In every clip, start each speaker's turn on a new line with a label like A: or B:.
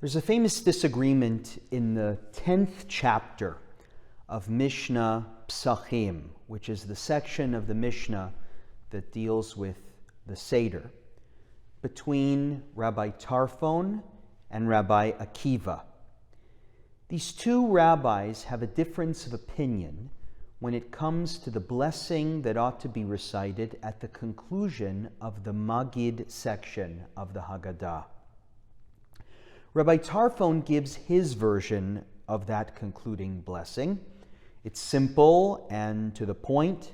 A: There's a famous disagreement in the 10th chapter of Mishnah Psachim, which is the section of the Mishnah that deals with the Seder, between Rabbi Tarfon and Rabbi Akiva. These two rabbis have a difference of opinion when it comes to the blessing that ought to be recited at the conclusion of the Magid section of the Haggadah. Rabbi Tarfon gives his version of that concluding blessing. It's simple and to the point.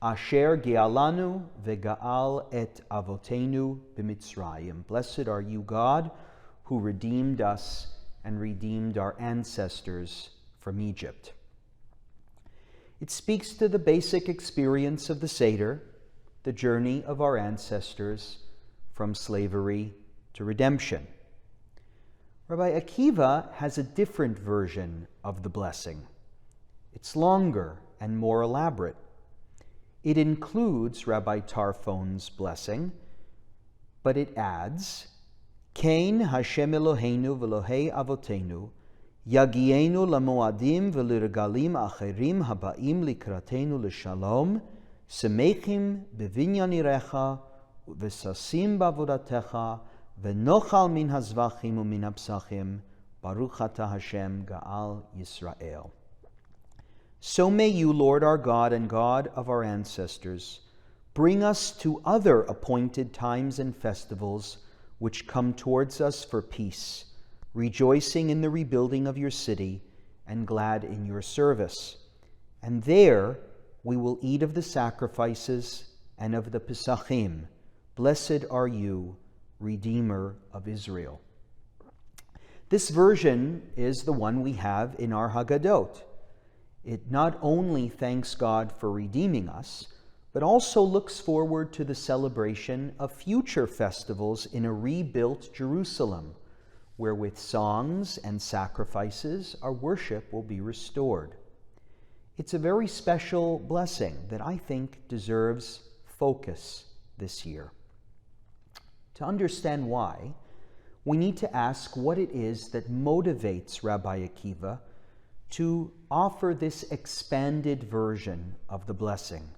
A: Asher ge'alanu ve'ga'al et avotenu b'Mitzrayim. Blessed are you, God, who redeemed us and redeemed our ancestors from Egypt. It speaks to the basic experience of the Seder, the journey of our ancestors from slavery to redemption. Rabbi Akiva has a different version of the blessing. It's longer and more elaborate. It includes Rabbi Tarfon's blessing, but it adds, Kain Hashem Eloheinu v'Elohei Avotenu, Yagienu lamoadim v'lirgalim acherim habaim likratenu l'shalom, semechim b'vinyanirecha v'sasim b'avodatecha, v'nochal min hazvachim u'min hapsachim, Baruch Ata Hashem Ga'al Yisrael. So may you, Lord our God and God of our ancestors, bring us to other appointed times and festivals which come towards us for peace, rejoicing in the rebuilding of your city and glad in your service. And there we will eat of the sacrifices and of the Pesachim. Blessed are you, Redeemer of Israel. This version is the one we have in our Haggadot. It not only thanks God for redeeming us, but also looks forward to the celebration of future festivals in a rebuilt Jerusalem, where with songs and sacrifices our worship will be restored. It's a very special blessing that I think deserves focus this year. To understand why, we need to ask what it is that motivates Rabbi Akiva to offer this expanded version of the blessing.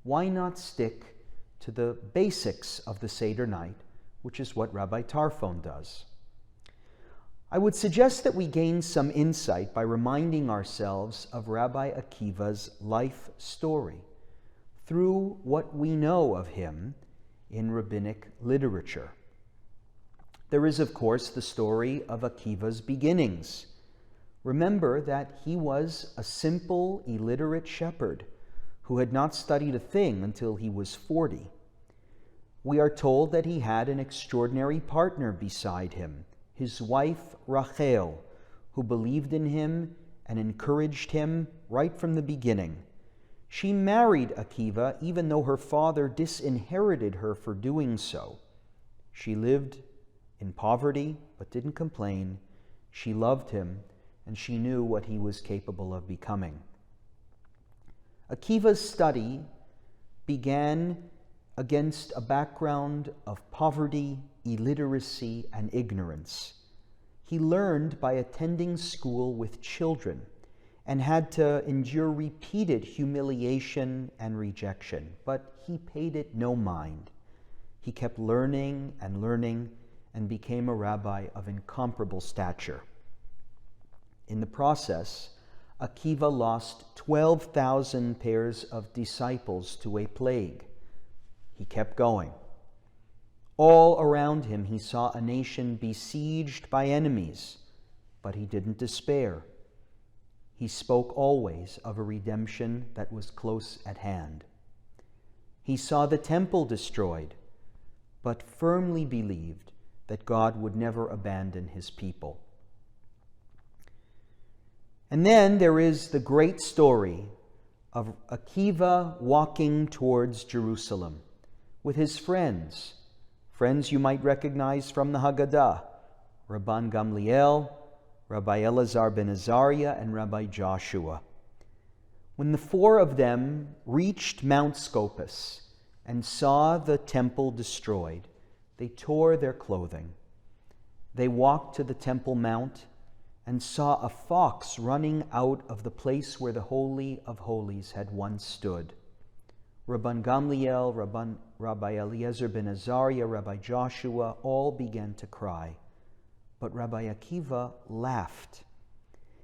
A: Why not stick to the basics of the Seder night, which is what Rabbi Tarfon does? I would suggest that we gain some insight by reminding ourselves of Rabbi Akiva's life story through what we know of him in rabbinic literature. There is, of course, the story of Akiva's beginnings. Remember that he was a simple, illiterate shepherd who had not studied a thing until he was 40. We are told that he had an extraordinary partner beside him, his wife Rachel, who believed in him and encouraged him right from the beginning. She married Akiva even though her father disinherited her for doing so. She lived in poverty but didn't complain. She loved him and she knew what he was capable of becoming. Akiva's study began against a background of poverty, illiteracy, and ignorance. He learned by attending school with children and had to endure repeated humiliation and rejection, but he paid it no mind. He kept learning and became a rabbi of incomparable stature. In the process, Akiva lost 12,000 pairs of disciples to a plague. He kept going. All around him he saw a nation besieged by enemies, but he didn't despair. He spoke always of a redemption that was close at hand. He saw the temple destroyed, but firmly believed that God would never abandon his people. And then there is the great story of Akiva walking towards Jerusalem with his friends you might recognize from the Haggadah, Rabban Gamliel, Rabbi Elazar ben Azariah, and Rabbi Joshua. When the four of them reached Mount Scopus and saw the temple destroyed, they tore their clothing. they walked to the Temple Mount and saw a fox running out of the place where the Holy of Holies had once stood. Rabban Gamliel, Rabbi Eliezer ben Azariah, Rabbi Joshua all began to cry. But Rabbi Akiva laughed.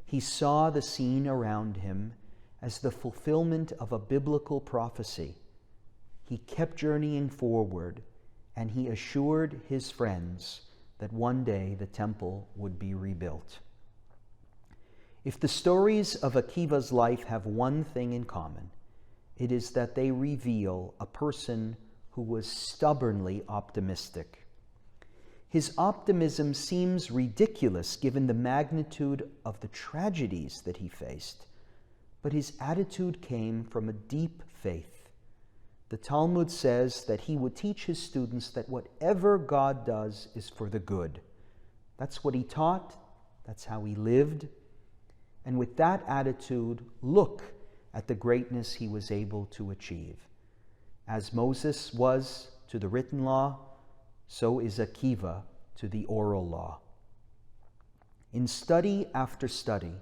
A: He saw the scene around him as the fulfillment of a biblical prophecy. He kept journeying forward, and he assured his friends that one day the temple would be rebuilt. If the stories of Akiva's life have one thing in common, it is that they reveal a person who was stubbornly optimistic. His optimism seems ridiculous given the magnitude of the tragedies that he faced, but his attitude came from a deep faith. The Talmud says that he would teach his students that whatever God does is for the good. That's what he taught, that's how he lived, and with that attitude, look at the greatness he was able to achieve. As Moses was to the written law, so is Akiva to the oral law. In study after study,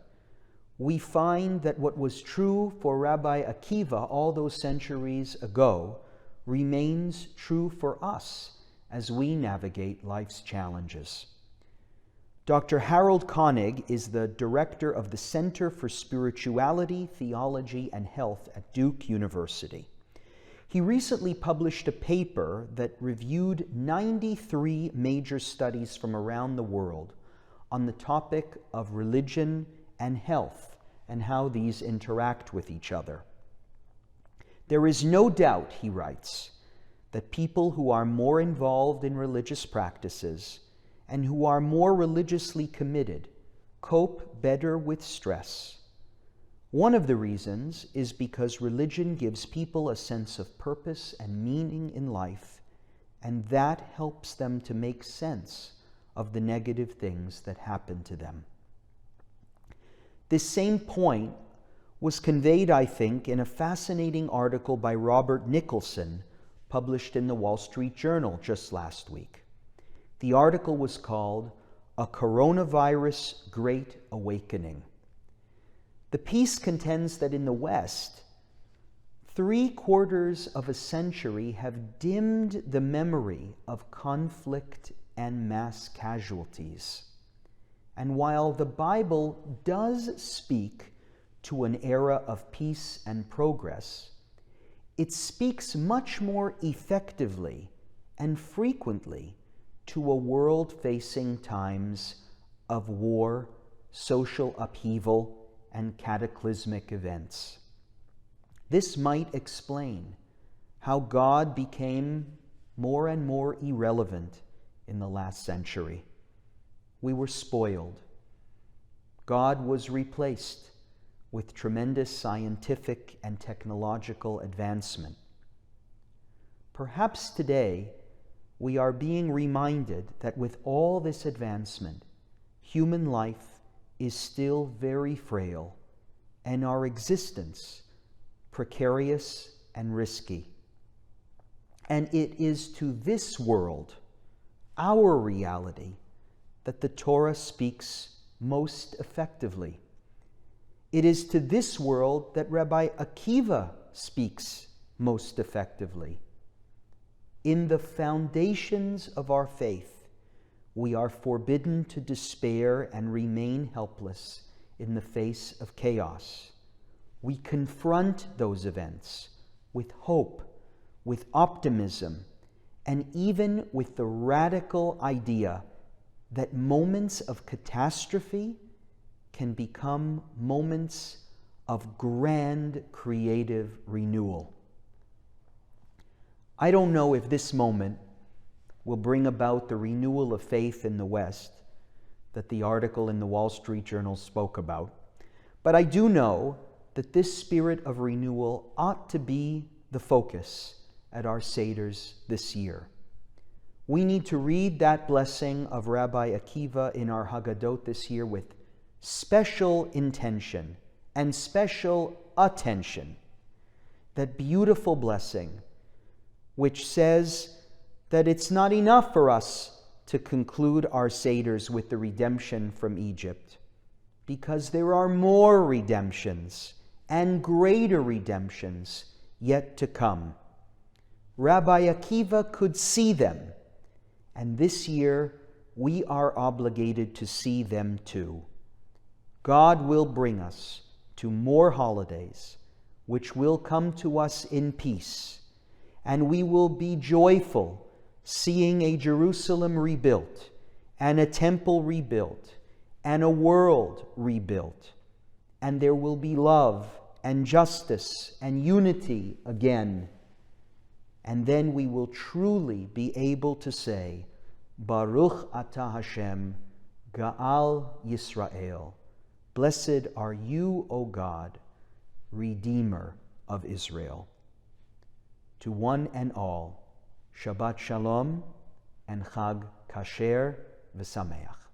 A: we find that what was true for Rabbi Akiva all those centuries ago remains true for us as we navigate life's challenges. Dr. Harold Koenig is the director of the Center for Spirituality, Theology, and Health at Duke University. He recently published a paper that reviewed 93 major studies from around the world on the topic of religion and health and how these interact with each other. There is no doubt, he writes, that people who are more involved in religious practices and who are more religiously committed cope better with stress. One of the reasons is because religion gives people a sense of purpose and meaning in life, and that helps them to make sense of the negative things that happen to them. This same point was conveyed, I think, in a fascinating article by Robert Nicholson, published in the Wall Street Journal just last week. The article was called A Coronavirus Great Awakening. The piece contends that in the West, 3/4 of a century have dimmed the memory of conflict and mass casualties. And while the Bible does speak to an era of peace and progress, it speaks much more effectively and frequently to a world facing times of war, social upheaval, and cataclysmic events. This might explain how God became more and more irrelevant in the last century. We were spoiled. God was replaced with tremendous scientific and technological advancement. Perhaps today we are being reminded that with all this advancement, human life is still very frail and our existence precarious and risky. And it is to this world, our reality, that the Torah speaks most effectively. It is to this world that Rabbi Akiva speaks most effectively. In the foundations of our faith, we are forbidden to despair and remain helpless in the face of chaos. We confront those events with hope, with optimism, and even with the radical idea that moments of catastrophe can become moments of grand creative renewal. I don't know if this moment will bring about the renewal of faith in the West that the article in the Wall Street Journal spoke about, but I do know that this spirit of renewal ought to be the focus at our Seders this year. We need to read that blessing of Rabbi Akiva in our Hagadol this year with special intention and special attention. That beautiful blessing which says that it's not enough for us to conclude our Seders with the redemption from Egypt, because there are more redemptions and greater redemptions yet to come. Rabbi Akiva could see them, and this year we are obligated to see them too. God will bring us to more holidays, which will come to us in peace, and we will be joyful seeing a Jerusalem rebuilt, and a temple rebuilt, and a world rebuilt, and there will be love and justice and unity again. And then we will truly be able to say, Baruch Atah Hashem, Ga'al Yisrael. Blessed are you, O God, Redeemer of Israel. To one and all, Shabbat Shalom and Chag Kasher V'Sameach.